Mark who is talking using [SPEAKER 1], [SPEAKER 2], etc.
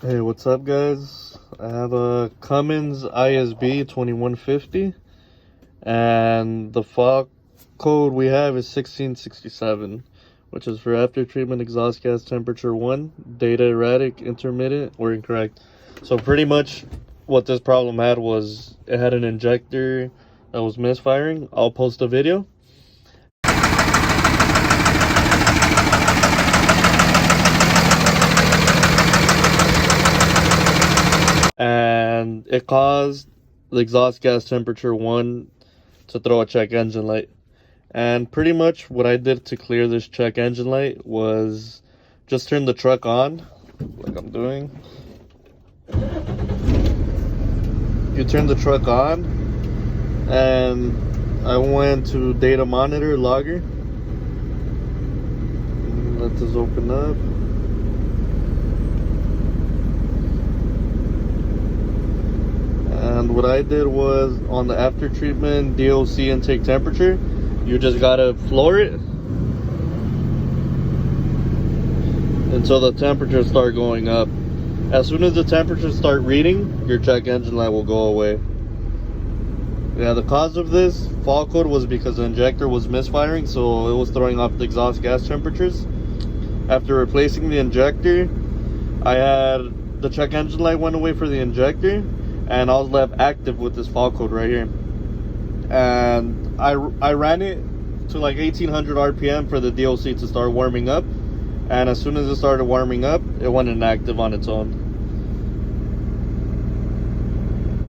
[SPEAKER 1] Hey, what's up, guys? I have a Cummins ISB 2150, and the fault code we have is 1667, which is for after treatment exhaust gas temperature 1, data erratic, intermittent, or incorrect. So pretty much what this problem had was it had an injector that was misfiring. I'll post a video. And it caused the exhaust gas temperature 1 to throw a check engine light. And pretty much what I did to clear this check engine light was just turn the truck on, like I'm doing. You turn the truck on, and I went to data monitor logger. Let this open up. And what I did was on the after treatment DOC intake temperature, you just gotta floor it until the temperatures start going up. As soon as the temperatures start reading, your check engine light will go away. Yeah, the cause of this fault code was because the injector was misfiring, so it was throwing off the exhaust gas temperatures. After replacing the injector, I had the check engine light went away for the injector, and I was left active with this fault code right here. And I ran it to like 1800 RPM for the DOC to start warming up, and as soon as it started warming up, it went inactive on its own.